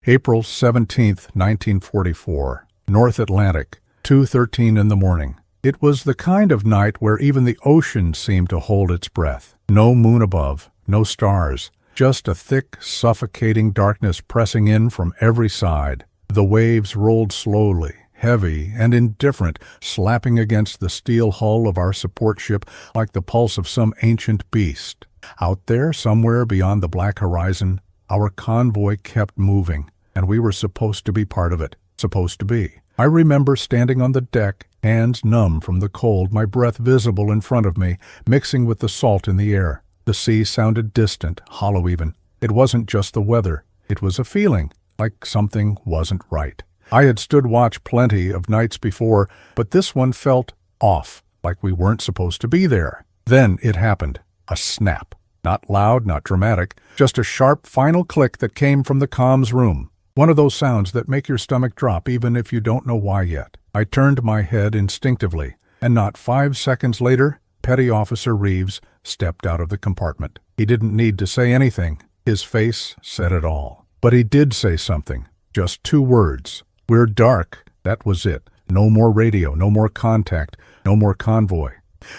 April 17th, 1944, North Atlantic, 2:13 in the morning. It was the kind of night where even the ocean seemed to hold its breath. No moon above, no stars, just a thick, suffocating darkness pressing in from every side. The waves rolled slowly, heavy and indifferent, slapping against the steel hull of our support ship like the pulse of some ancient beast. Out there, somewhere beyond the black horizon, our convoy kept moving, and we were supposed to be part of it. Supposed to be. I remember standing on the deck, hands numb from the cold, my breath visible in front of me, mixing with the salt in the air. The sea sounded distant, hollow even. It wasn't just the weather. It was a feeling, like something wasn't right. I had stood watch plenty of nights before, but this one felt off, like we weren't supposed to be there. Then it happened. A snap. Not loud, not dramatic, just a sharp final click that came from the comms room. One of those sounds that make your stomach drop even if you don't know why yet. I turned my head instinctively, and not 5 seconds later, Petty Officer Reeves stepped out of the compartment. He didn't need to say anything. His face said it all. But he did say something. Just 2 words. "We're dark." That was it. No more radio, no more contact, no more convoy.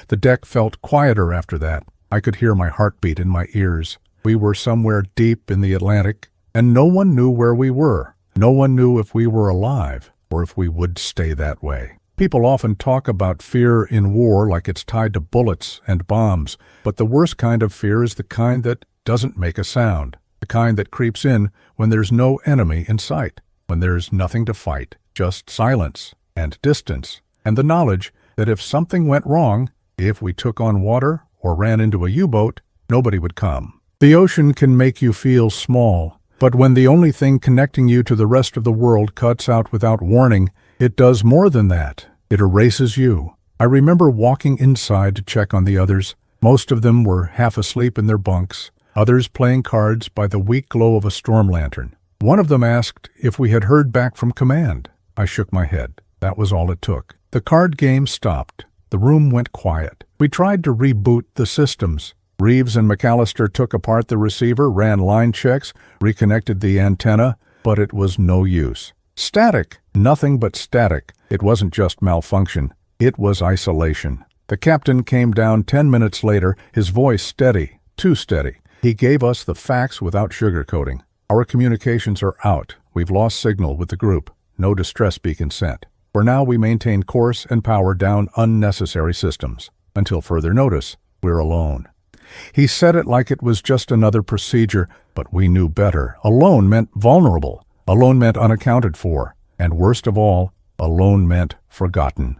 The deck felt quieter after that. I could hear my heartbeat in my ears. We were somewhere deep in the Atlantic, and no one knew where we were. No one knew if we were alive, or if we would stay that way. People often talk about fear in war like it's tied to bullets and bombs, but the worst kind of fear is the kind that doesn't make a sound, the kind that creeps in when there's no enemy in sight, when there's nothing to fight, just silence and distance, and the knowledge that if something went wrong, if we took on water or ran into a U-boat, nobody would come. The ocean can make you feel small, but when the only thing connecting you to the rest of the world cuts out without warning, it does more than that. It erases you. I remember walking inside to check on the others. Most of them were half asleep in their bunks, others playing cards by the weak glow of a storm lantern. One of them asked if we had heard back from command. I shook my head. That was all it took. The card game stopped. The room went quiet. We tried to reboot the systems. Reeves and McAllister took apart the receiver, ran line checks, reconnected the antenna, but it was no use. Static. Nothing but static. It wasn't just malfunction. It was isolation. The captain came down 10 minutes later, his voice steady, too steady. He gave us the facts without sugarcoating. Our communications are out. We've lost signal with the group. No distress beacon sent. For now, we maintain course and power down unnecessary systems. Until further notice, we're alone. He said it like it was just another procedure, but we knew better. Alone meant vulnerable. Alone meant unaccounted for. And worst of all, alone meant forgotten.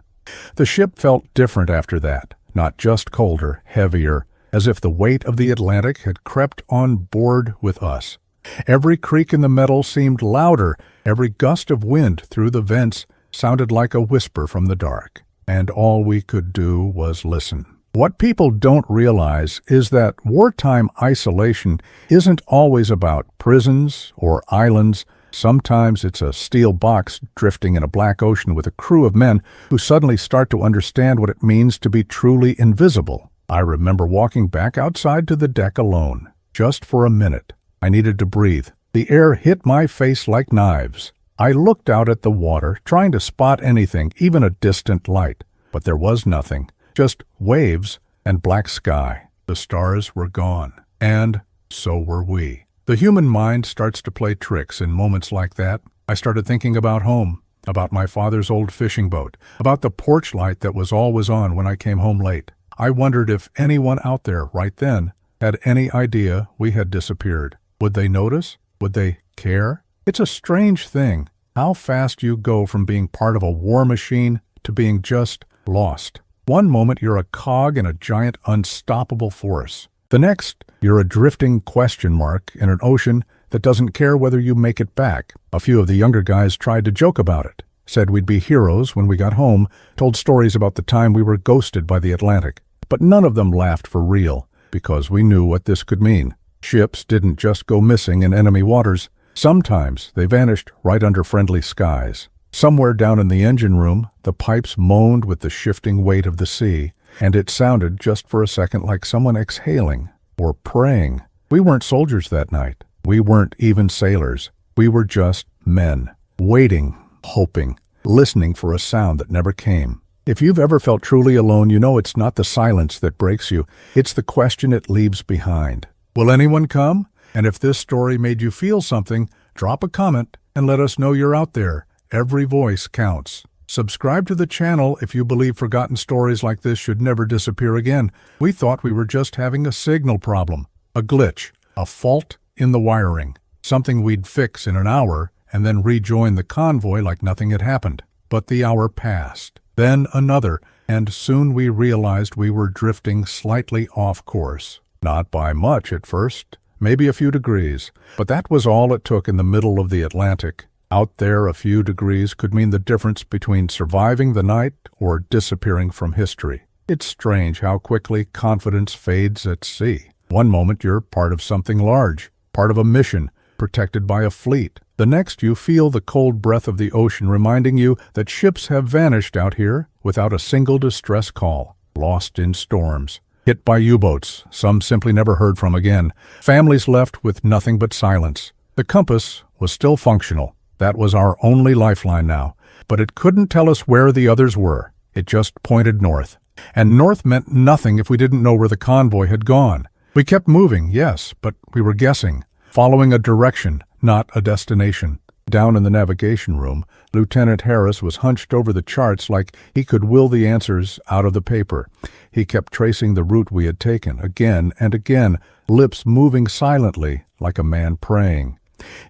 The ship felt different after that. Not just colder, heavier, as if the weight of the Atlantic had crept on board with us. Every creak in the metal seemed louder. Every gust of wind through the vents sounded like a whisper from the dark. And all we could do was listen. What people don't realize is that wartime isolation isn't always about prisons or islands. Sometimes it's a steel box drifting in a black ocean with a crew of men who suddenly start to understand what it means to be truly invisible. I remember walking back outside to the deck alone, just for a minute. I needed to breathe. The air hit my face like knives. I looked out at the water, trying to spot anything, even a distant light. But there was nothing. Just waves and black sky. The stars were gone. And so were we. The human mind starts to play tricks in moments like that. I started thinking about home, about my father's old fishing boat, about the porch light that was always on when I came home late. I wondered if anyone out there right then had any idea we had disappeared. Would they notice? Would they care? It's a strange thing, how fast you go from being part of a war machine to being just lost. One moment you're a cog in a giant unstoppable force. The next, you're a drifting question mark in an ocean that doesn't care whether you make it back. A few of the younger guys tried to joke about it, said we'd be heroes when we got home, told stories about the time we were ghosted by the Atlantic. But none of them laughed for real, because we knew what this could mean. Ships didn't just go missing in enemy waters. Sometimes they vanished right under friendly skies. Somewhere down in the engine room, the pipes moaned with the shifting weight of the sea, and it sounded just for a second like someone exhaling or praying. We weren't soldiers that night. We weren't even sailors. We were just men, waiting, hoping, listening for a sound that never came. If you've ever felt truly alone, you know it's not the silence that breaks you, it's the question it leaves behind. Will anyone come? And if this story made you feel something, drop a comment and let us know you're out there. Every voice counts. Subscribe to the channel if you believe forgotten stories like this should never disappear again. We thought we were just having a signal problem, a glitch, a fault in the wiring, something we'd fix in an hour and then rejoin the convoy like nothing had happened. But the hour passed, then another, and soon we realized we were drifting slightly off course. Not by much at first, maybe a few degrees, but that was all it took in the middle of the Atlantic. Out there, a few degrees could mean the difference between surviving the night or disappearing from history. It's strange how quickly confidence fades at sea. One moment you're part of something large, part of a mission, protected by a fleet. The next you feel the cold breath of the ocean reminding you that ships have vanished out here without a single distress call, lost in storms. Hit by U-boats, some simply never heard from again. Families left with nothing but silence. The compass was still functional. That was our only lifeline now. But it couldn't tell us where the others were. It just pointed north. And north meant nothing if we didn't know where the convoy had gone. We kept moving, yes, but we were guessing, following a direction, not a destination. Down in the navigation room, Lieutenant Harris was hunched over the charts like he could will the answers out of the paper. He kept tracing the route we had taken, again and again, lips moving silently like a man praying.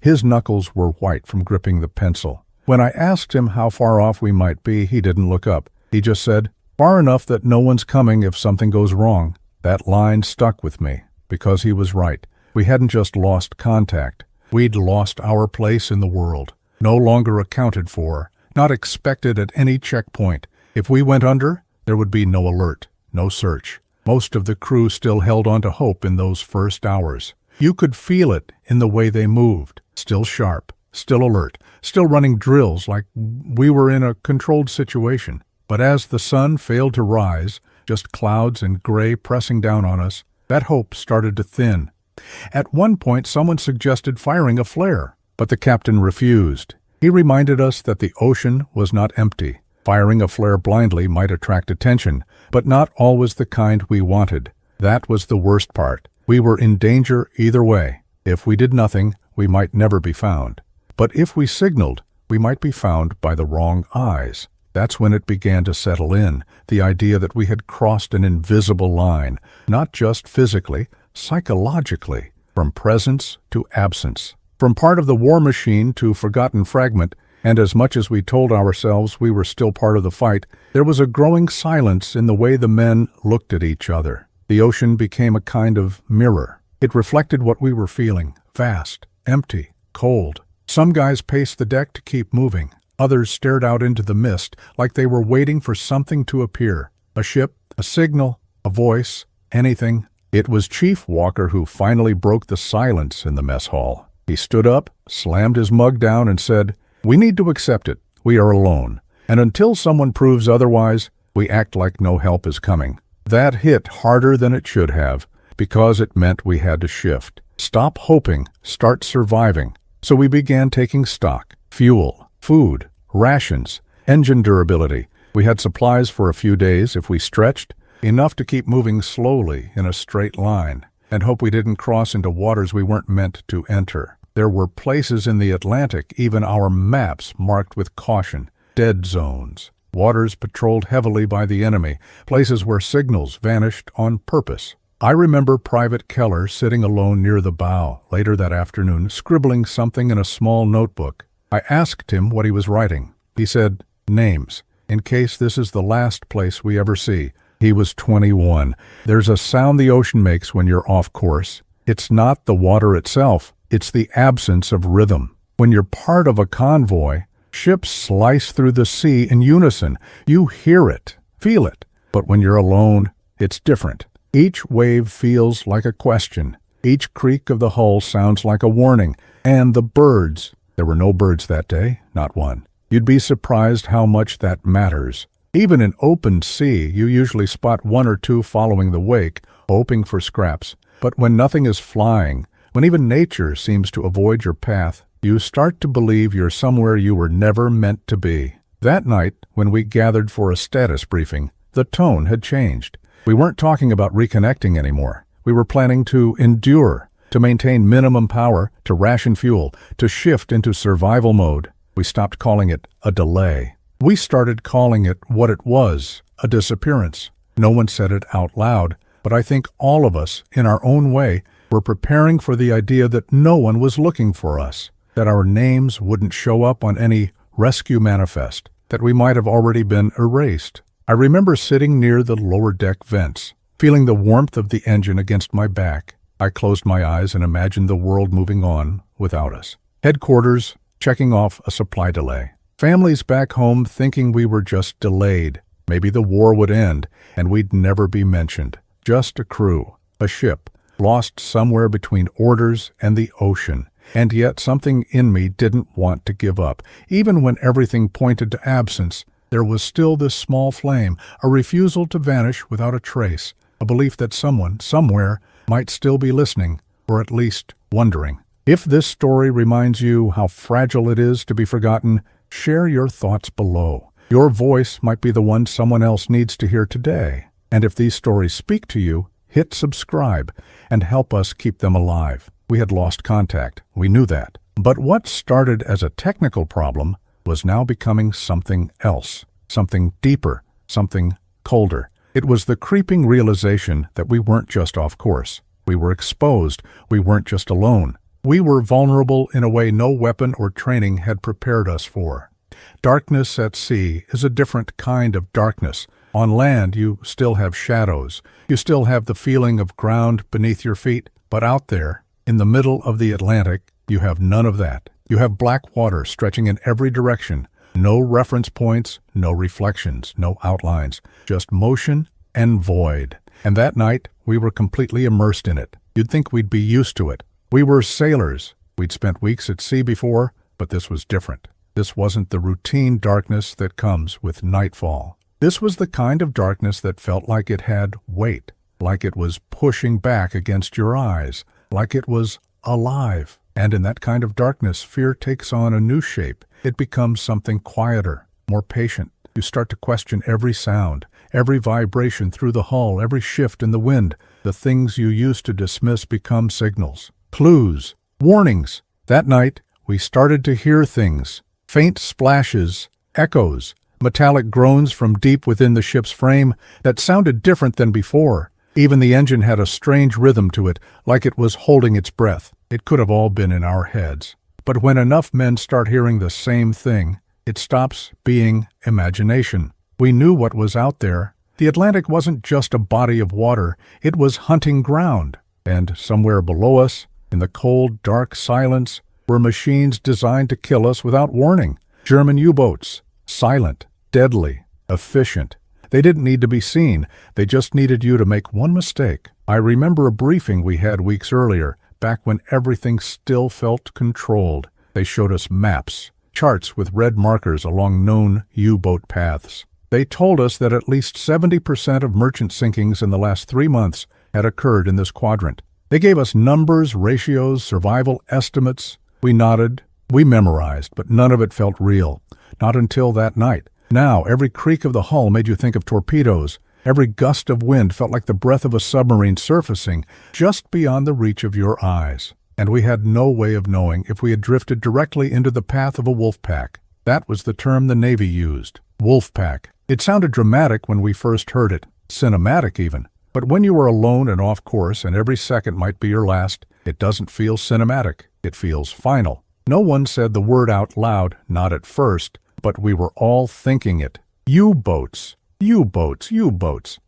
His knuckles were white from gripping the pencil. When I asked him how far off we might be, he didn't look up. He just said, "Far enough that no one's coming if something goes wrong." That line stuck with me, because he was right. We hadn't just lost contact. We'd lost our place in the world, no longer accounted for, not expected at any checkpoint. If we went under, there would be no alert, no search. Most of the crew still held on to hope in those first hours. You could feel it in the way they moved, still sharp, still alert, still running drills like we were in a controlled situation. But as the sun failed to rise, just clouds and gray pressing down on us, that hope started to thin. At one point, someone suggested firing a flare, but the captain refused. He reminded us that the ocean was not empty. Firing a flare blindly might attract attention, but not always the kind we wanted. That was the worst part. We were in danger either way. If we did nothing, we might never be found. But if we signaled, we might be found by the wrong eyes. That's when it began to settle in, the idea that we had crossed an invisible line, not just physically, psychologically, from presence to absence, from part of the war machine to forgotten fragment, and as much as we told ourselves we were still part of the fight, there was a growing silence in the way the men looked at each other. The ocean became a kind of mirror. It reflected what we were feeling, vast, empty, cold. Some guys paced the deck to keep moving. Others stared out into the mist like they were waiting for something to appear. A ship, a signal, a voice, anything. It was Chief Walker who finally broke the silence in the mess hall. He stood up, slammed his mug down, and said, "We need to accept it. We are alone. And until someone proves otherwise, we act like no help is coming." That hit harder than it should have, because it meant we had to shift. Stop hoping, start surviving. So we began taking stock. Fuel, food, rations, engine durability. We had supplies for a few days if we stretched, enough to keep moving slowly in a straight line, and hope we didn't cross into waters we weren't meant to enter. There were places in the Atlantic, even our maps marked with caution, dead zones. Waters patrolled heavily by the enemy, places where signals vanished on purpose. I remember Private Keller sitting alone near the bow later that afternoon, scribbling something in a small notebook. I asked him what he was writing. He said, "Names, in case this is the last place we ever see." He was 21. There's a sound the ocean makes when you're off course. It's not the water itself, it's the absence of rhythm. When you're part of a convoy, ships slice through the sea in unison. You hear it, feel it. But when you're alone, it's different. Each wave feels like a question. Each creak of the hull sounds like a warning. And the birds. There were no birds that day, not one. You'd be surprised how much that matters. Even in open sea, you usually spot one or two following the wake, hoping for scraps. But when nothing is flying, when even nature seems to avoid your path, You start to believe you're somewhere you were never meant to be. That night, when we gathered for a status briefing, the tone had changed. We weren't talking about reconnecting anymore. We were planning to endure, to maintain minimum power, to ration fuel, to shift into survival mode. We stopped calling it a delay. We started calling it what it was, a disappearance. No one said it out loud, but I think all of us, in our own way, were preparing for the idea that no one was looking for us, that our names wouldn't show up on any rescue manifest, that we might have already been erased. I remember sitting near the lower deck vents, feeling the warmth of the engine against my back. I closed my eyes and imagined the world moving on without us. Headquarters checking off a supply delay. Families back home thinking we were just delayed. Maybe the war would end and we'd never be mentioned. Just a crew, a ship, lost somewhere between orders and the ocean. And yet something in me didn't want to give up. Even when everything pointed to absence, there was still this small flame, a refusal to vanish without a trace, a belief that someone, somewhere, might still be listening, or at least wondering. If this story reminds you how fragile it is to be forgotten, share your thoughts below. Your voice might be the one someone else needs to hear today. And if these stories speak to you, hit subscribe and help us keep them alive. We had lost contact. We knew that. But what started as a technical problem was now becoming something else, something deeper, something colder. It was the creeping realization that we weren't just off course. We were exposed. We weren't just alone. We were vulnerable in a way no weapon or training had prepared us for. Darkness at sea is a different kind of darkness. On land, you still have shadows. You still have the feeling of ground beneath your feet. But out there, in the middle of the Atlantic, you have none of that. You have black water stretching in every direction. No reference points, no reflections, no outlines, just motion and void. And that night, we were completely immersed in it. You'd think we'd be used to it. We were sailors. We'd spent weeks at sea before, but this was different. This wasn't the routine darkness that comes with nightfall. This was the kind of darkness that felt like it had weight, like it was pushing back against your eyes, like it was alive. And in that kind of darkness, fear takes on a new shape. It becomes something quieter, more patient. You start to question every sound, every vibration through the hull, every shift in the wind. The things you used to dismiss become signals, clues, warnings. That night, we started to hear things. Faint splashes, echoes, metallic groans from deep within the ship's frame that sounded different than before. Even the engine had a strange rhythm to it, like it was holding its breath. It could have all been in our heads. But when enough men start hearing the same thing, it stops being imagination. We knew what was out there. The Atlantic wasn't just a body of water, it was hunting ground. And somewhere below us, in the cold, dark silence, were machines designed to kill us without warning. German U-boats, silent, deadly, efficient. They didn't need to be seen. They just needed you to make one mistake. I remember a briefing we had weeks earlier, back when everything still felt controlled. They showed us maps, charts with red markers along known U-boat paths. They told us that at least 70% of merchant sinkings in the last 3 months had occurred in this quadrant. They gave us numbers, ratios, survival estimates. We nodded, we memorized, but none of it felt real. Not until that night. Now, every creak of the hull made you think of torpedoes. Every gust of wind felt like the breath of a submarine surfacing just beyond the reach of your eyes. And we had no way of knowing if we had drifted directly into the path of a wolf pack. That was the term the Navy used. Wolf pack. It sounded dramatic when we first heard it. Cinematic even. But when you are alone and off course and every second might be your last, it doesn't feel cinematic. It feels final. No one said the word out loud, not at first, but we were all thinking it. U-boats, U-boats, U-boats.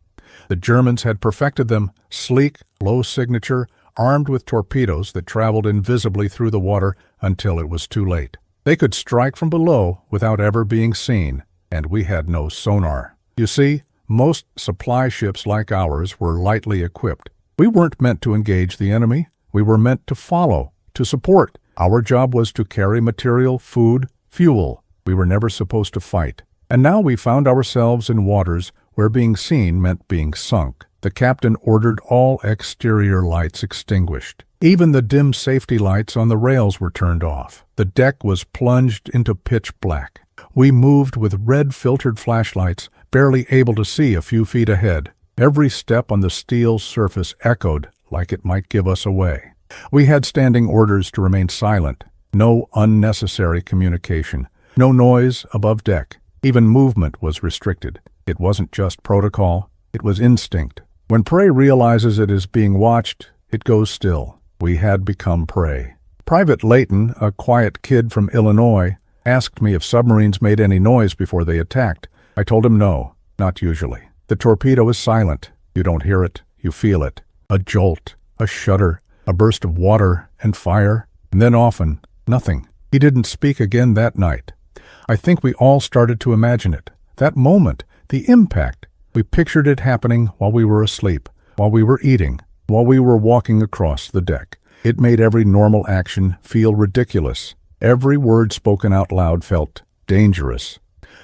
The Germans had perfected them, sleek, low signature, armed with torpedoes that traveled invisibly through the water until it was too late. They could strike from below without ever being seen, and we had no sonar. You see, most supply ships like ours were lightly equipped. We weren't meant to engage the enemy. We were meant to follow, to support. Our job was to carry material, food, fuel. We were never supposed to fight. And now we found ourselves in waters where being seen meant being sunk. The captain ordered all exterior lights extinguished. Even the dim safety lights on the rails were turned off. The deck was plunged into pitch black. We moved with red-filtered flashlights, barely able to see a few feet ahead. Every step on the steel surface echoed like it might give us away. We had standing orders to remain silent. No unnecessary communication. No noise above deck. Even movement was restricted. It wasn't just protocol. It was instinct. When prey realizes it is being watched, it goes still. We had become prey. Private Layton, a quiet kid from Illinois, asked me if submarines made any noise before they attacked. I told him no, not usually. The torpedo is silent. You don't hear it, you feel it. A jolt, a shudder, a burst of water and fire, and then often, nothing. He didn't speak again that night. I think we all started to imagine it. That moment, the impact. We pictured it happening while we were asleep, while we were eating, while we were walking across the deck. It made every normal action feel ridiculous. Every word spoken out loud felt dangerous.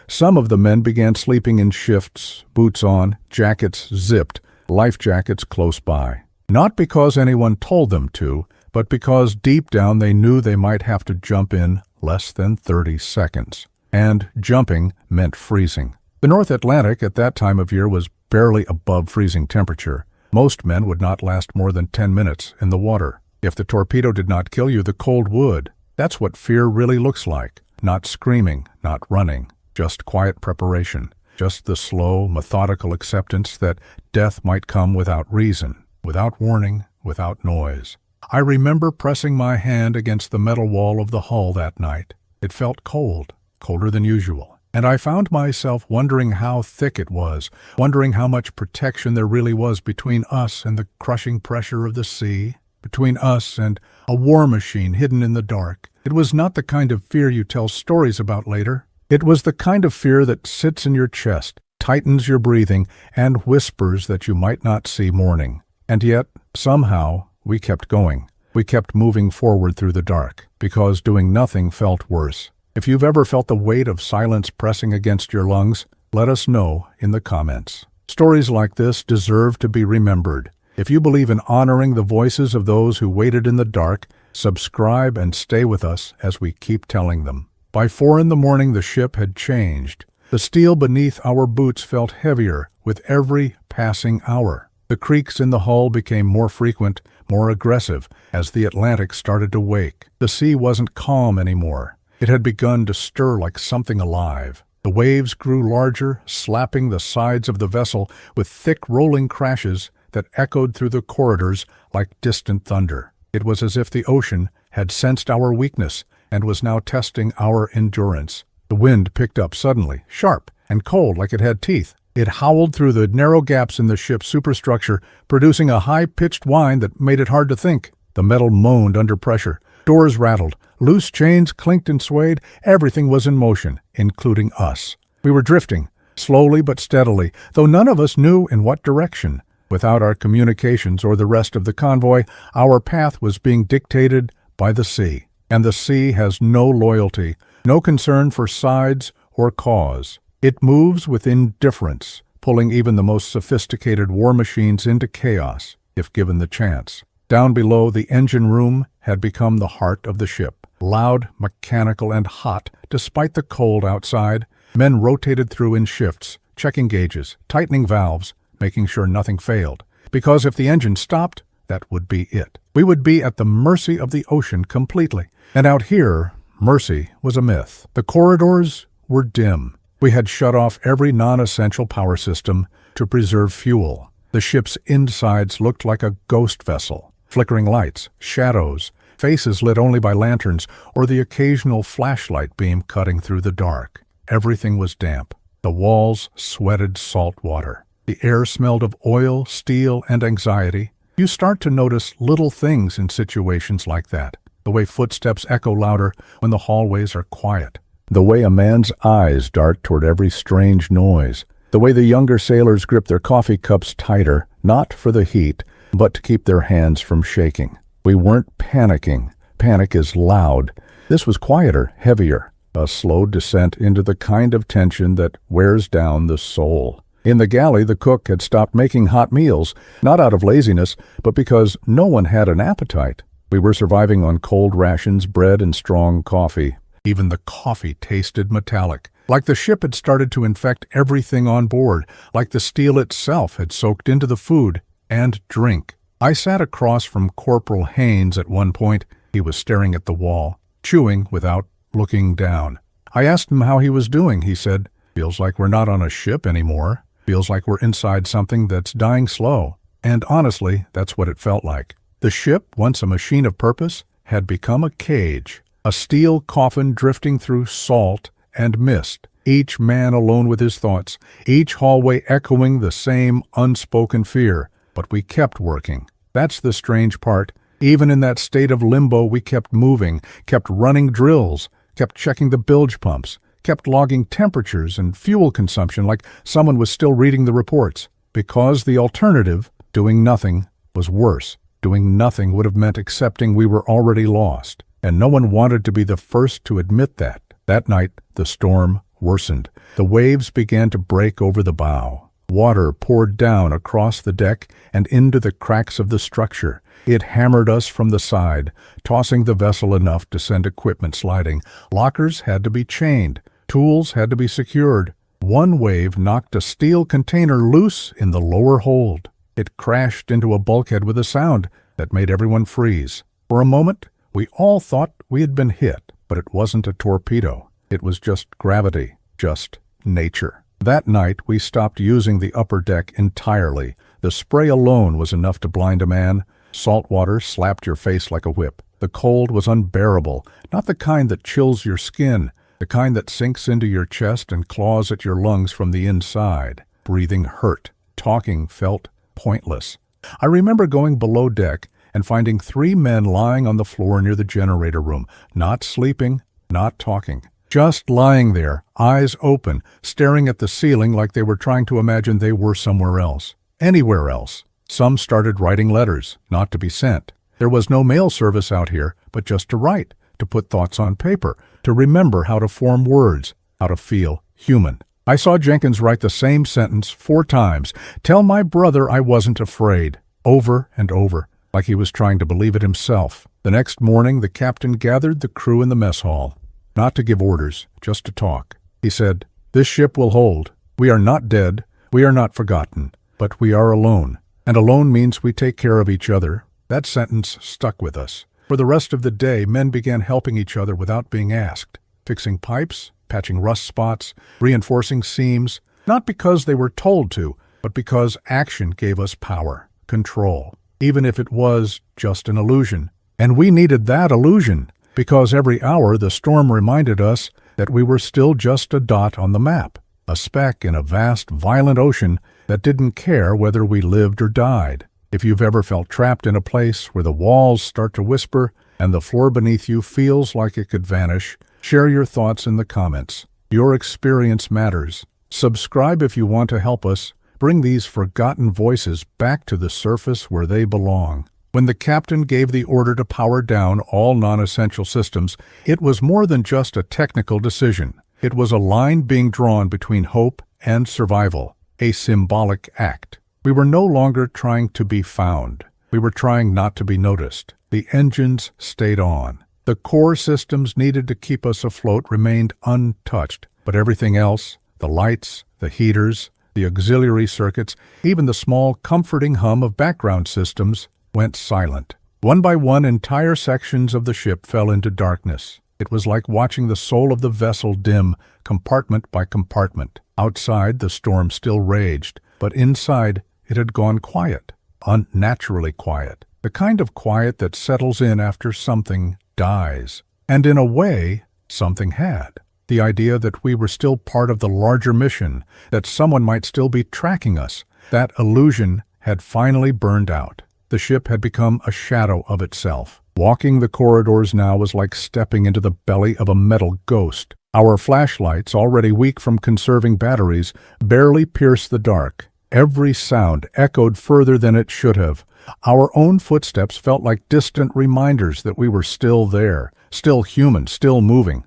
Some of the men began sleeping in shifts, boots on, jackets zipped, life jackets close by. Not because anyone told them to, but because deep down they knew they might have to jump in less than 30 seconds. And jumping meant freezing. The North Atlantic at that time of year was barely above freezing temperature. Most men would not last more than 10 minutes in the water. If the torpedo did not kill you, the cold would. That's what fear really looks like. Not screaming, not running. Just quiet preparation. Just the slow, methodical acceptance that death might come without reason, without warning, without noise. I remember pressing my hand against the metal wall of the hull that night. It felt cold, colder than usual. And I found myself wondering how thick it was, wondering how much protection there really was between us and the crushing pressure of the sea, between us and a war machine hidden in the dark. It was not the kind of fear you tell stories about later. It was the kind of fear that sits in your chest, tightens your breathing, and whispers that you might not see morning. And yet, somehow, we kept going. We kept moving forward through the dark, because doing nothing felt worse. If you've ever felt the weight of silence pressing against your lungs, let us know in the comments. Stories like this deserve to be remembered. If you believe in honoring the voices of those who waited in the dark, subscribe and stay with us as we keep telling them. By 4 a.m, the ship had changed. The steel beneath our boots felt heavier with every passing hour. The creaks in the hull became more frequent, more aggressive, as the Atlantic started to wake. The sea wasn't calm anymore. It had begun to stir like something alive. The waves grew larger, slapping the sides of the vessel with thick rolling crashes that echoed through the corridors like distant thunder. It was as if the ocean had sensed our weakness and was now testing our endurance. The wind picked up suddenly, sharp and cold like it had teeth. It howled through the narrow gaps in the ship's superstructure, producing a high-pitched whine that made it hard to think. The metal moaned under pressure. Doors rattled. Loose chains clinked and swayed. Everything was in motion, including us. We were drifting, slowly but steadily, though none of us knew in what direction. Without our communications or the rest of the convoy, our path was being dictated by the sea. And the sea has no loyalty, no concern for sides or cause. It moves with indifference, pulling even the most sophisticated war machines into chaos, if given the chance. Down below, the engine room had become the heart of the ship. Loud, mechanical, and hot, despite the cold outside. Men rotated through in shifts, checking gauges, tightening valves, making sure nothing failed. Because if the engine stopped, that would be it. We would be at the mercy of the ocean completely. And out here, mercy was a myth. The corridors were dim. We had shut off every non-essential power system to preserve fuel. The ship's insides looked like a ghost vessel. Flickering lights, shadows, faces lit only by lanterns, or the occasional flashlight beam cutting through the dark. Everything was damp. The walls sweated salt water. The air smelled of oil, steel, and anxiety. You start to notice little things in situations like that. The way footsteps echo louder when the hallways are quiet. The way a man's eyes dart toward every strange noise. The way the younger sailors grip their coffee cups tighter, not for the heat, but to keep their hands from shaking. We weren't panicking. Panic is loud. This was quieter, heavier. A slow descent into the kind of tension that wears down the soul. In the galley, the cook had stopped making hot meals, not out of laziness, but because no one had an appetite. We were surviving on cold rations, bread, and strong coffee. Even the coffee tasted metallic, like the ship had started to infect everything on board, like the steel itself had soaked into the food and drink. I sat across from Corporal Haynes at one point. He was staring at the wall, chewing without looking down. I asked him how he was doing. He said, "Feels like we're not on a ship anymore. Feels like we're inside something that's dying slow." And honestly, that's what it felt like. The ship, once a machine of purpose, had become a cage, a steel coffin drifting through salt and mist, each man alone with his thoughts, each hallway echoing the same unspoken fear. But we kept working. That's the strange part. Even in that state of limbo, we kept moving, kept running drills, kept checking the bilge pumps, kept logging temperatures and fuel consumption like someone was still reading the reports. Because the alternative, doing nothing, was worse. Doing nothing would have meant accepting we were already lost, and no one wanted to be the first to admit that. That night, the storm worsened. The waves began to break over the bow. Water poured down across the deck and into the cracks of the structure. It hammered us from the side, tossing the vessel enough to send equipment sliding. Lockers had to be chained. Tools had to be secured. One wave knocked a steel container loose in the lower hold. It crashed into a bulkhead with a sound that made everyone freeze. For a moment, we all thought we had been hit, but it wasn't a torpedo. It was just gravity, just nature. That night, we stopped using the upper deck entirely. The spray alone was enough to blind a man. Salt water slapped your face like a whip. The cold was unbearable, not the kind that chills your skin, the kind that sinks into your chest and claws at your lungs from the inside. Breathing hurt. Talking felt pointless. I remember going below deck and finding 3 men lying on the floor near the generator room, not sleeping, not talking. Just lying there, eyes open, staring at the ceiling like they were trying to imagine they were somewhere else, anywhere else. Some started writing letters, not to be sent. There was no mail service out here, but just to write, to put thoughts on paper, to remember how to form words, how to feel human. I saw Jenkins write the same sentence 4 times, "Tell my brother I wasn't afraid," over and over, like he was trying to believe it himself. The next morning, the captain gathered the crew in the mess hall. Not to give orders, just to talk. He said, "This ship will hold. We are not dead, we are not forgotten, but we are alone. And alone means we take care of each other." That sentence stuck with us. For the rest of the day, men began helping each other without being asked, fixing pipes, patching rust spots, reinforcing seams, not because they were told to, but because action gave us power, control, even if it was just an illusion. And we needed that illusion, because every hour the storm reminded us that we were still just a dot on the map, a speck in a vast, violent ocean that didn't care whether we lived or died. If you've ever felt trapped in a place where the walls start to whisper and the floor beneath you feels like it could vanish, share your thoughts in the comments. Your experience matters. Subscribe if you want to help us bring these forgotten voices back to the surface where they belong. When the captain gave the order to power down all non-essential systems, it was more than just a technical decision. It was a line being drawn between hope and survival, a symbolic act. We were no longer trying to be found. We were trying not to be noticed. The engines stayed on. The core systems needed to keep us afloat remained untouched, but everything else, the lights, the heaters, the auxiliary circuits, even the small, comforting hum of background systems, went silent. One by one, entire sections of the ship fell into darkness. It was like watching the soul of the vessel dim, compartment by compartment. Outside, the storm still raged, but inside, it had gone quiet, unnaturally quiet, the kind of quiet that settles in after something dies. And in a way, something had. The idea that we were still part of the larger mission, that someone might still be tracking us, that illusion had finally burned out. The ship had become a shadow of itself. Walking the corridors now was like stepping into the belly of a metal ghost. Our flashlights, already weak from conserving batteries, barely pierced the dark. Every sound echoed further than it should have. Our own footsteps felt like distant reminders that we were still there, still human, still moving.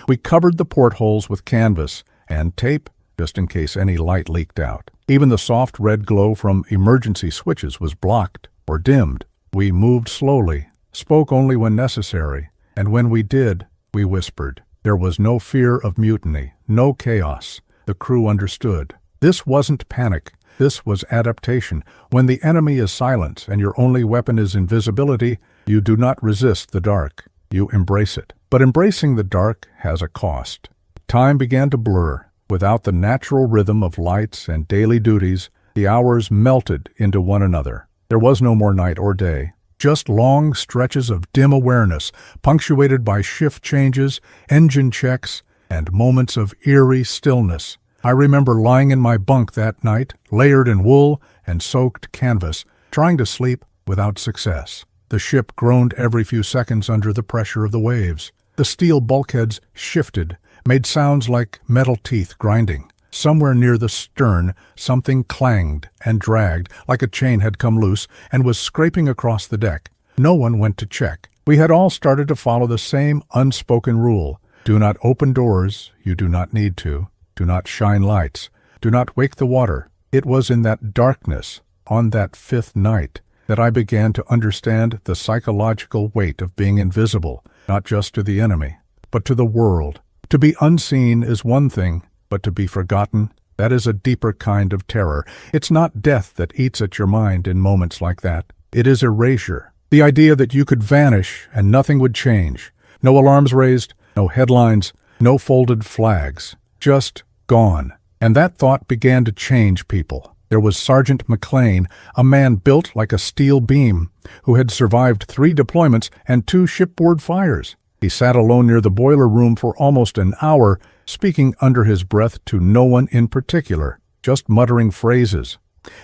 We covered the portholes with canvas and tape, just in case any light leaked out. Even the soft red glow from emergency switches was blocked or dimmed. We moved slowly, spoke only when necessary, and when we did, we whispered. There was no fear of mutiny, no chaos. The crew understood. This wasn't panic. This was adaptation. When the enemy is silent and your only weapon is invisibility, you do not resist the dark. You embrace it. But embracing the dark has a cost. Time began to blur. Without the natural rhythm of lights and daily duties, the hours melted into one another. There was no more night or day, just long stretches of dim awareness, punctuated by shift changes, engine checks, and moments of eerie stillness. I remember lying in my bunk that night, layered in wool and soaked canvas, trying to sleep without success. The ship groaned every few seconds under the pressure of the waves. The steel bulkheads shifted, made sounds like metal teeth grinding. Somewhere near the stern, something clanged and dragged, like a chain had come loose and was scraping across the deck. No one went to check. We had all started to follow the same unspoken rule. Do not open doors you do not need to. Do not shine lights. Do not wake the water. It was in that darkness, on that fifth night, that I began to understand the psychological weight of being invisible, not just to the enemy, but to the world. To be unseen is one thing, but to be forgotten, that is a deeper kind of terror. It's not death that eats at your mind in moments like that. It is erasure. The idea that you could vanish and nothing would change. No alarms raised, no headlines, no folded flags. Just gone. And that thought began to change people. There was Sergeant McLean, a man built like a steel beam, who had survived 3 deployments and 2 shipboard fires. He sat alone near the boiler room for almost an hour, speaking under his breath to no one in particular, just muttering phrases.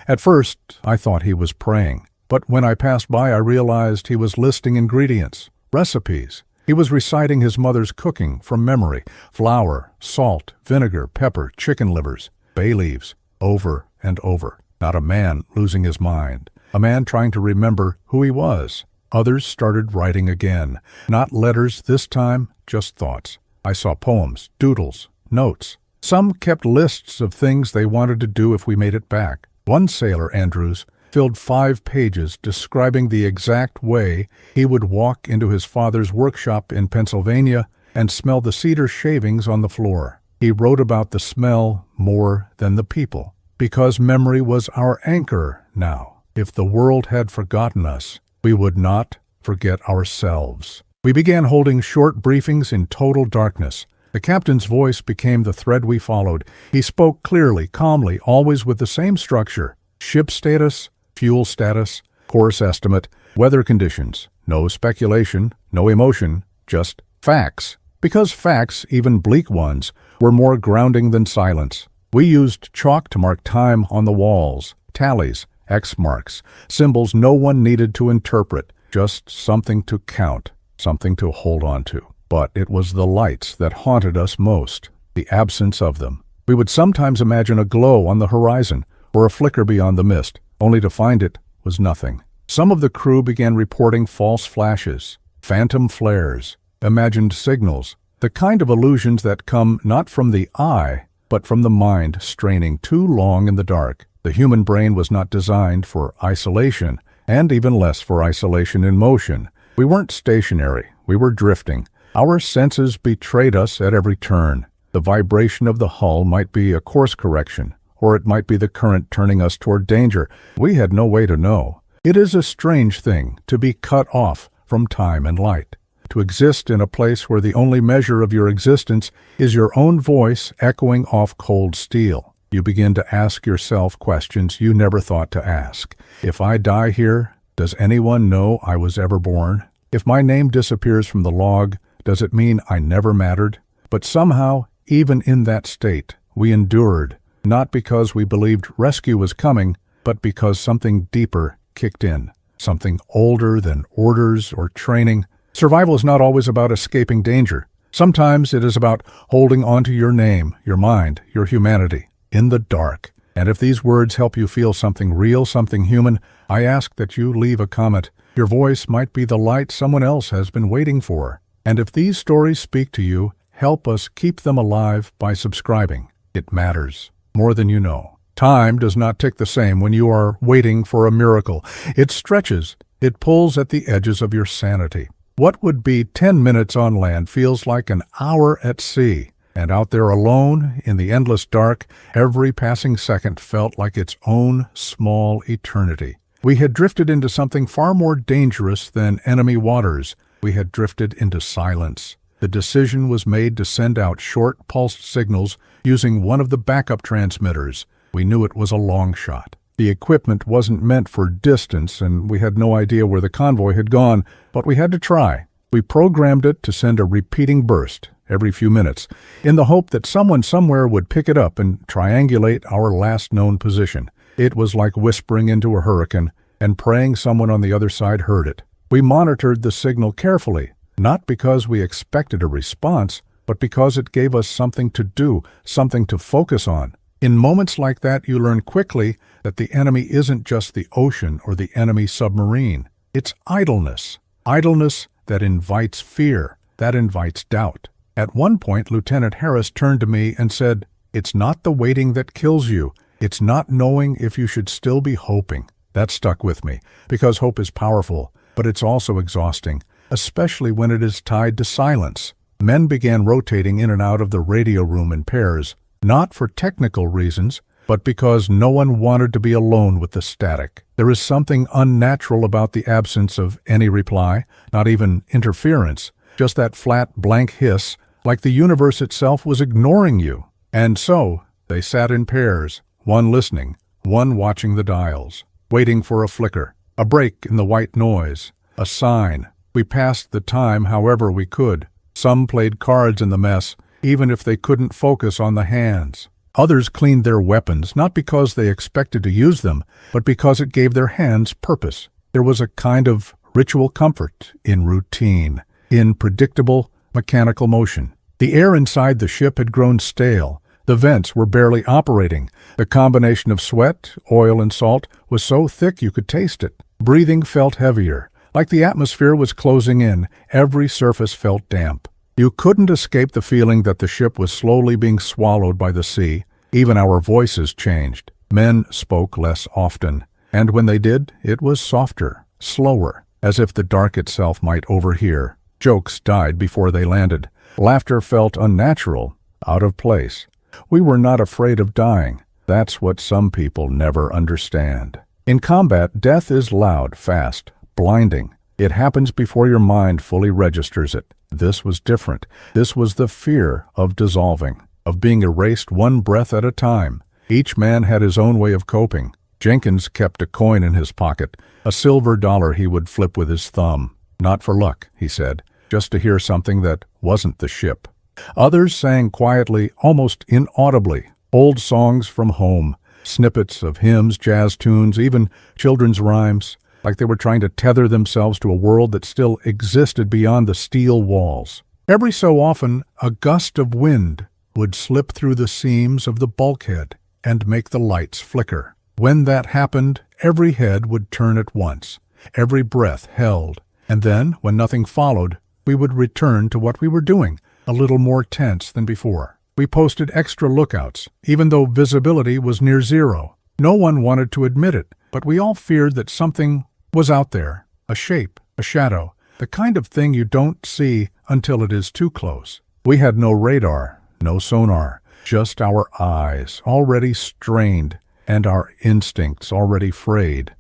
At first, I thought he was praying, but when I passed by, I realized he was listing ingredients, recipes. He was reciting his mother's cooking from memory: flour, salt, vinegar, pepper, chicken livers, bay leaves, over and over. Not a man losing his mind, a man trying to remember who he was. Others started writing again. Not letters this time, just thoughts. I saw poems, doodles, notes. Some kept lists of things they wanted to do if we made it back. One sailor, Andrews, filled 5 pages describing the exact way he would walk into his father's workshop in Pennsylvania and smell the cedar shavings on the floor. He wrote about the smell more than the people, because memory was our anchor now. If the world had forgotten us, we would not forget ourselves. We began holding short briefings in total darkness. The captain's voice became the thread we followed. He spoke clearly, calmly, always with the same structure: ship status, fuel status, course estimate, weather conditions. No speculation, no emotion, just facts. Because facts, even bleak ones, were more grounding than silence. We used chalk to mark time on the walls, tallies, X marks, symbols no one needed to interpret, just something to count, something to hold on to. But it was the lights that haunted us most, the absence of them. We would sometimes imagine a glow on the horizon or a flicker beyond the mist, only to find it was nothing. Some of the crew began reporting false flashes, phantom flares, imagined signals, the kind of illusions that come not from the eye, but from the mind straining too long in the dark. The human brain was not designed for isolation, and even less for isolation in motion. We weren't stationary, we were drifting. Our senses betrayed us at every turn. The vibration of the hull might be a course correction, or it might be the current turning us toward danger. We had no way to know. It is a strange thing to be cut off from time and light, to exist in a place where the only measure of your existence is your own voice echoing off cold steel. You begin to ask yourself questions you never thought to ask. If I die here, does anyone know I was ever born? If my name disappears from the log, does it mean I never mattered? But somehow, even in that state, we endured, not because we believed rescue was coming, but because something deeper kicked in, something older than orders or training. Survival is not always about escaping danger. Sometimes it is about holding on to your name, your mind, your humanity, in the dark. And if these words help you feel something real, something human, I ask that you leave a comment. Your voice might be the light someone else has been waiting for. And if these stories speak to you, help us keep them alive by subscribing. It matters more than you know. Time does not tick the same when you are waiting for a miracle. It stretches. It pulls at the edges of your sanity. What would be 10 minutes on land feels like an hour at sea. And out there alone, in the endless dark, every passing second felt like its own small eternity. We had drifted into something far more dangerous than enemy waters. We had drifted into silence. The decision was made to send out short, pulsed signals using one of the backup transmitters. We knew it was a long shot. The equipment wasn't meant for distance, and we had no idea where the convoy had gone, but we had to try. We programmed it to send a repeating burst every few minutes, in the hope that someone somewhere would pick it up and triangulate our last known position. It was like whispering into a hurricane and praying someone on the other side heard it. We monitored the signal carefully, not because we expected a response, but because it gave us something to do, something to focus on. In moments like that, you learn quickly that the enemy isn't just the ocean or the enemy submarine. It's idleness. Idleness that invites fear, that invites doubt. At one point, Lieutenant Harris turned to me and said, "It's not the waiting that kills you. It's not knowing if you should still be hoping." That stuck with me, because hope is powerful, but it's also exhausting, especially when it is tied to silence. Men began rotating in and out of the radio room in pairs, not for technical reasons, but because no one wanted to be alone with the static. There is something unnatural about the absence of any reply, not even interference, just that flat, blank hiss, like the universe itself was ignoring you. And so, they sat in pairs, one listening, one watching the dials, waiting for a flicker, a break in the white noise, a sign. We passed the time however we could. Some played cards in the mess, even if they couldn't focus on the hands. Others cleaned their weapons, not because they expected to use them, but because it gave their hands purpose. There was a kind of ritual comfort in routine, in predictable, mechanical motion. The air inside the ship had grown stale. The vents were barely operating. The combination of sweat, oil, and salt was so thick you could taste it. Breathing felt heavier. Like the atmosphere was closing in, every surface felt damp. You couldn't escape the feeling that the ship was slowly being swallowed by the sea. Even our voices changed. Men spoke less often, and when they did, it was softer, slower, as if the dark itself might overhear. Jokes died before they landed. Laughter felt unnatural, out of place. We were not afraid of dying. That's what some people never understand. In combat, death is loud, fast, blinding. It happens before your mind fully registers it. This was different. This was the fear of dissolving, of being erased one breath at a time. Each man had his own way of coping. Jenkins kept a coin in his pocket, a silver dollar he would flip with his thumb. Not for luck, he said, just to hear something that wasn't the ship. Others sang quietly, almost inaudibly, old songs from home, snippets of hymns, jazz tunes, even children's rhymes, like they were trying to tether themselves to a world that still existed beyond the steel walls. Every so often, a gust of wind would slip through the seams of the bulkhead and make the lights flicker. When that happened, every head would turn at once, every breath held, and then, when nothing followed, we would return to what we were doing, a little more tense than before. We posted extra lookouts, even though visibility was near zero. No one wanted to admit it, but we all feared that something was out there, a shape, a shadow, the kind of thing you don't see until it is too close. We had no radar, no sonar, just our eyes, already strained, and our instincts already frayed.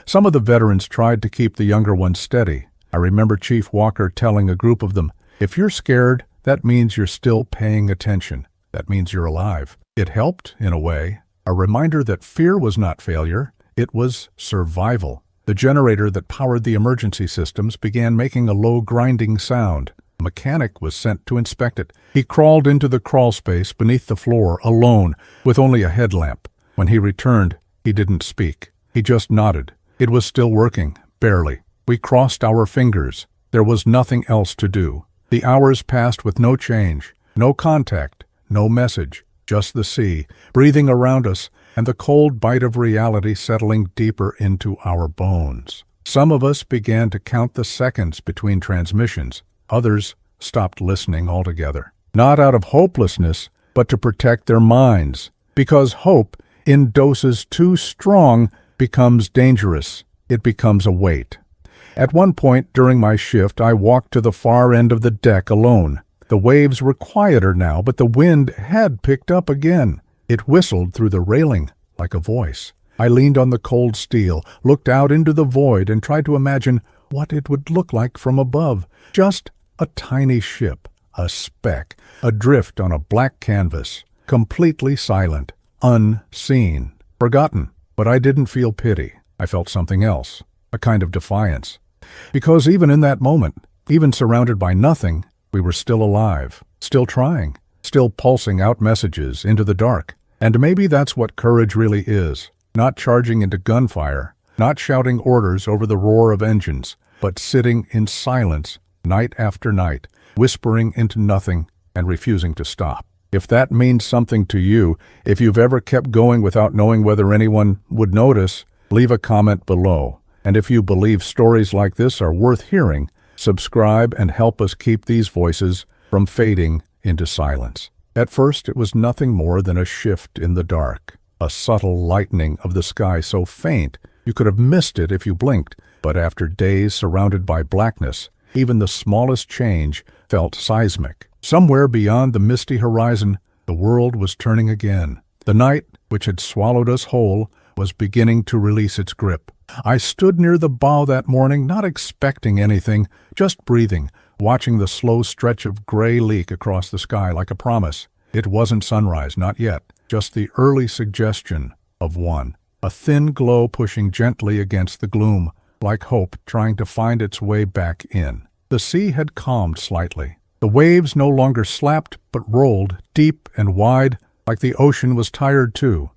Some of the veterans tried to keep the younger ones steady. I remember Chief Walker telling a group of them, "If you're scared, that means you're still paying attention. That means you're alive." It helped, in a way, a reminder that fear was not failure, it was survival. The generator that powered the emergency systems began making a low grinding sound. A mechanic was sent to inspect it. He crawled into the crawl space beneath the floor, alone, with only a headlamp. When he returned, he didn't speak. He just nodded. It was still working, barely. We crossed our fingers. There was nothing else to do. The hours passed with no change, no contact, no message, just the sea, breathing around us, and the cold bite of reality settling deeper into our bones. Some of us began to count the seconds between transmissions. Others stopped listening altogether. Not out of hopelessness, but to protect their minds. Because hope, in doses too strong, becomes dangerous. It becomes a weight. At one point during my shift, I walked to the far end of the deck alone. The waves were quieter now, but the wind had picked up again. It whistled through the railing like a voice. I leaned on the cold steel, looked out into the void, and tried to imagine what it would look like from above. Just a tiny ship, a speck, adrift on a black canvas, completely silent, unseen, forgotten. But I didn't feel pity. I felt something else, a kind of defiance. Because even in that moment, even surrounded by nothing, we were still alive, still trying, still pulsing out messages into the dark. And maybe that's what courage really is. Not charging into gunfire, not shouting orders over the roar of engines, but sitting in silence night after night, whispering into nothing and refusing to stop. If that means something to you, if you've ever kept going without knowing whether anyone would notice, leave a comment below. And if you believe stories like this are worth hearing, subscribe and help us keep these voices from fading into silence. At first, it was nothing more than a shift in the dark, a subtle lightening of the sky so faint you could have missed it if you blinked. But after days surrounded by blackness, even the smallest change felt seismic. Somewhere beyond the misty horizon, the world was turning again. The night, which had swallowed us whole, was beginning to release its grip. I stood near the bow that morning, not expecting anything, just breathing, watching the slow stretch of gray leak across the sky like a promise. It wasn't sunrise, not yet, just the early suggestion of one. A thin glow pushing gently against the gloom, like hope trying to find its way back in. The sea had calmed slightly. The waves no longer slapped, but rolled, deep and wide, like the ocean was tired too.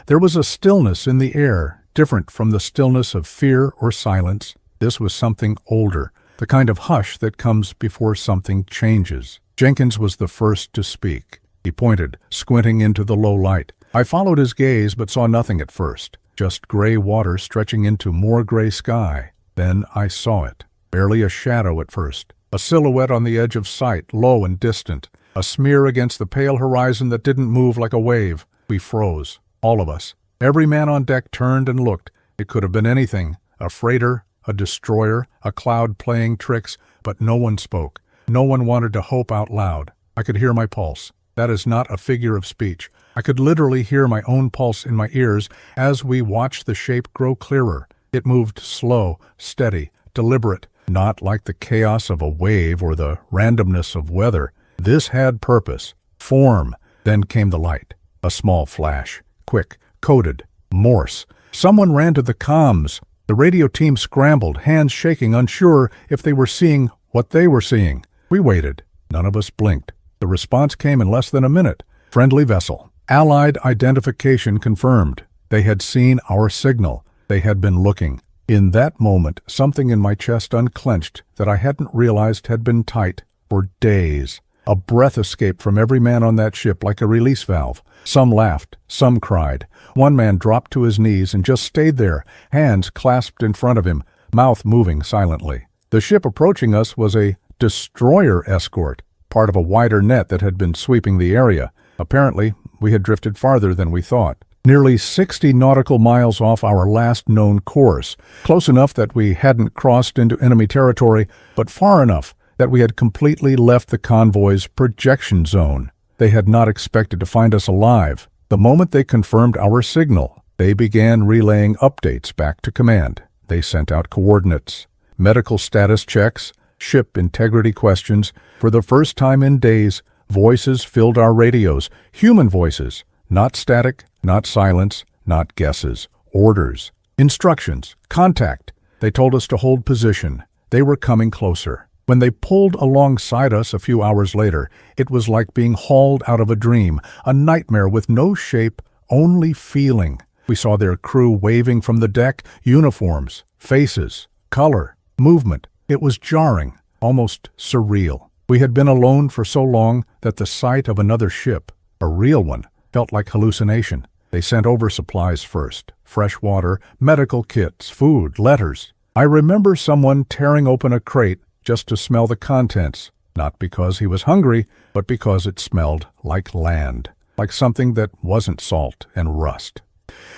There was a stillness in the air, different from the stillness of fear or silence. This was something older, the kind of hush that comes before something changes. Jenkins was the first to speak. He pointed, squinting into the low light. I followed his gaze, but saw nothing at first, just gray water stretching into more gray sky. Then I saw it, barely a shadow at first. A silhouette on the edge of sight, low and distant. A smear against the pale horizon that didn't move like a wave. We froze, all of us. Every man on deck turned and looked. It could have been anything, a freighter, a destroyer, a cloud playing tricks, but no one spoke. No one wanted to hope out loud. I could hear my pulse. That is not a figure of speech. I could literally hear my own pulse in my ears as we watched the shape grow clearer. It moved slow, steady, deliberate. Not like the chaos of a wave or the randomness of weather. This had purpose, form. Then came the light. A small flash, quick, coded, Morse. Someone ran to the comms. The radio team scrambled, hands shaking, unsure if they were seeing what they were seeing. We waited. None of us blinked. The response came in less than a minute. Friendly vessel. Allied identification confirmed. They had seen our signal. They had been looking. In that moment, something in my chest unclenched that I hadn't realized had been tight for days. A breath escaped from every man on that ship like a release valve. Some laughed, some cried. One man dropped to his knees and just stayed there, hands clasped in front of him, mouth moving silently. The ship approaching us was a destroyer escort, part of a wider net that had been sweeping the area. Apparently, we had drifted farther than we thought. Nearly 60 nautical miles off our last known course, close enough that we hadn't crossed into enemy territory, but far enough that we had completely left the convoy's projection zone. They had not expected to find us alive. The moment they confirmed our signal, they began relaying updates back to command. They sent out coordinates, medical status checks, ship integrity questions. For the first time in days, voices filled our radios, human voices, not static, not silence, not guesses. Orders, instructions, contact. They told us to hold position. They were coming closer. When they pulled alongside us a few hours later, it was like being hauled out of a dream, a nightmare with no shape, only feeling. We saw their crew waving from the deck, uniforms, faces, color, movement. It was jarring, almost surreal. We had been alone for so long that the sight of another ship, a real one, felt like hallucination. They sent over supplies first, fresh water, medical kits, food, letters. I remember someone tearing open a crate just to smell the contents, not because he was hungry, but because it smelled like land, like something that wasn't salt and rust.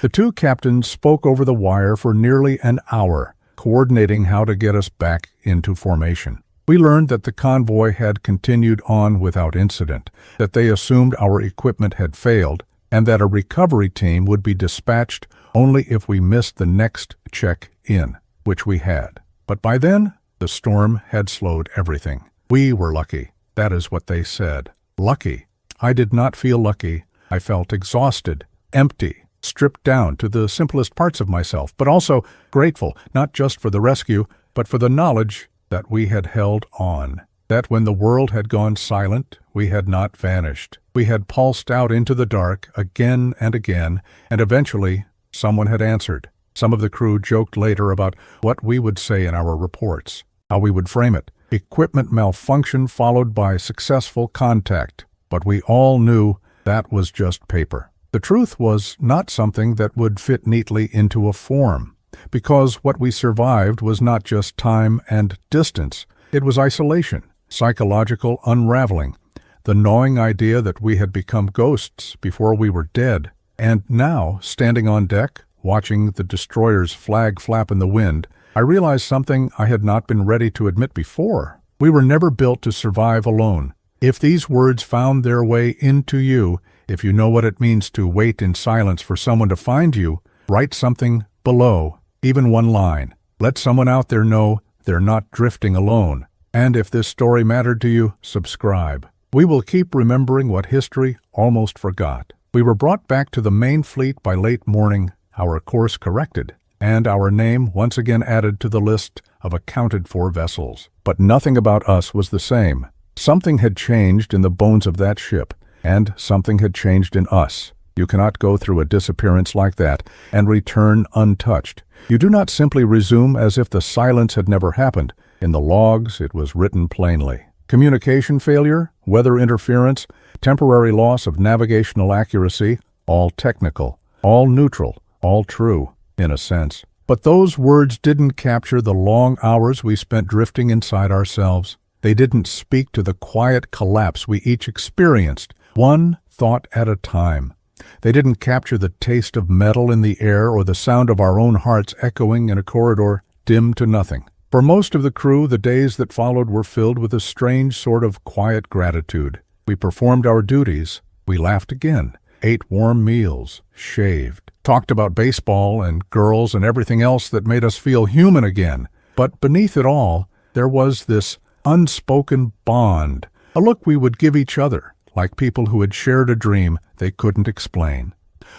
The two captains spoke over the wire for nearly an hour, coordinating how to get us back into formation. We learned that the convoy had continued on without incident, that they assumed our equipment had failed, and that a recovery team would be dispatched only if we missed the next check-in, which we had. But by then, the storm had slowed everything. We were lucky. That is what they said. Lucky. I did not feel lucky. I felt exhausted, empty, stripped down to the simplest parts of myself, but also grateful, not just for the rescue, but for the knowledge that we had held on, that when the world had gone silent, we had not vanished. We had pulsed out into the dark again and again, and eventually someone had answered. Some of the crew joked later about what we would say in our reports, how we would frame it. Equipment malfunction followed by successful contact, but we all knew that was just paper. The truth was not something that would fit neatly into a form, because what we survived was not just time and distance. It was isolation, psychological unraveling, the gnawing idea that we had become ghosts before we were dead. And now, standing on deck, watching the destroyer's flag flap in the wind, I realized something I had not been ready to admit before. We were never built to survive alone. If these words found their way into you, if you know what it means to wait in silence for someone to find you, write something below, even one line. Let someone out there know they're not drifting alone. And if this story mattered to you, subscribe. We will keep remembering what history almost forgot. We were brought back to the main fleet by late morning, our course corrected, and our name once again added to the list of accounted-for vessels. But nothing about us was the same. Something had changed in the bones of that ship, and something had changed in us. You cannot go through a disappearance like that and return untouched. You do not simply resume as if the silence had never happened. In the logs, it was written plainly. Communication failure, weather interference, temporary loss of navigational accuracy, all technical, all neutral, all true, in a sense. But those words didn't capture the long hours we spent drifting inside ourselves. They didn't speak to the quiet collapse we each experienced, one thought at a time. They didn't capture the taste of metal in the air or the sound of our own hearts echoing in a corridor dim to nothing. For most of the crew, the days that followed were filled with a strange sort of quiet gratitude. We performed our duties, we laughed again, ate warm meals, shaved, talked about baseball and girls and everything else that made us feel human again. But beneath it all, there was this unspoken bond, a look we would give each other, like people who had shared a dream they couldn't explain.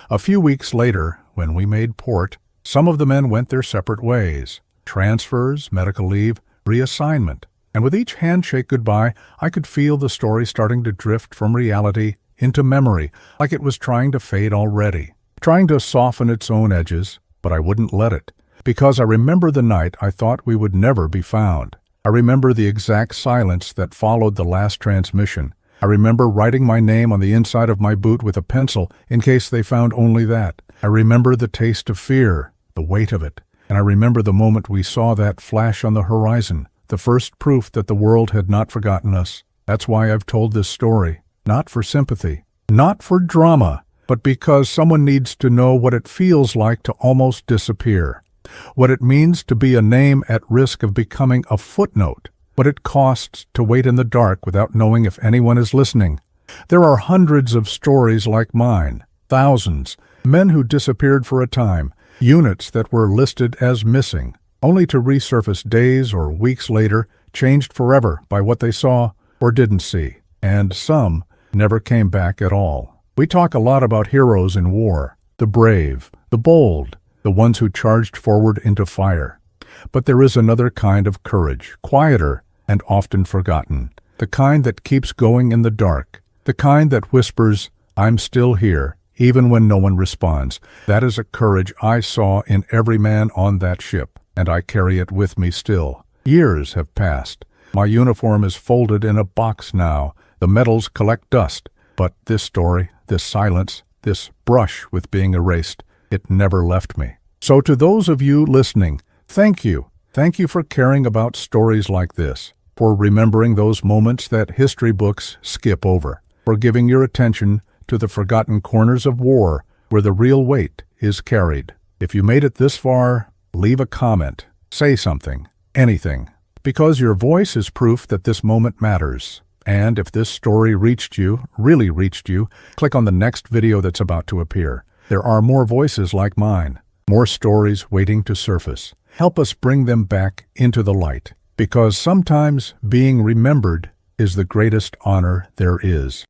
A few weeks later, when we made port, some of the men went their separate ways. Transfers, medical leave, reassignment. And with each handshake goodbye, I could feel the story starting to drift from reality into memory, like it was trying to fade already, trying to soften its own edges, but I wouldn't let it, because I remember the night I thought we would never be found. I remember the exact silence that followed the last transmission. I remember writing my name on the inside of my boot with a pencil in case they found only that. I remember the taste of fear, the weight of it. And I remember the moment we saw that flash on the horizon, the first proof that the world had not forgotten us. That's why I've told this story. Not for sympathy, not for drama, but because someone needs to know what it feels like to almost disappear. What it means to be a name at risk of becoming a footnote. What it costs to wait in the dark without knowing if anyone is listening. There are hundreds of stories like mine, thousands, men who disappeared for a time, units that were listed as missing, only to resurface days or weeks later, changed forever by what they saw or didn't see, and some never came back at all. We talk a lot about heroes in war, the brave, the bold, the ones who charged forward into fire. But there is another kind of courage, quieter and often forgotten, the kind that keeps going in the dark, the kind that whispers, "I'm still here," even when no one responds. That is a courage I saw in every man on that ship, and I carry it with me still. Years have passed. My uniform is folded in a box now. The medals collect dust. But this story, this silence, this brush with being erased, it never left me. So to those of you listening, thank you. Thank you for caring about stories like this, for remembering those moments that history books skip over, for giving your attention to the forgotten corners of war where the real weight is carried. If you made it this far, leave a comment. Say something. Anything. Because your voice is proof that this moment matters. And if this story reached you, really reached you, click on the next video that's about to appear. There are more voices like mine, more stories waiting to surface. Help us bring them back into the light, because sometimes being remembered is the greatest honor there is.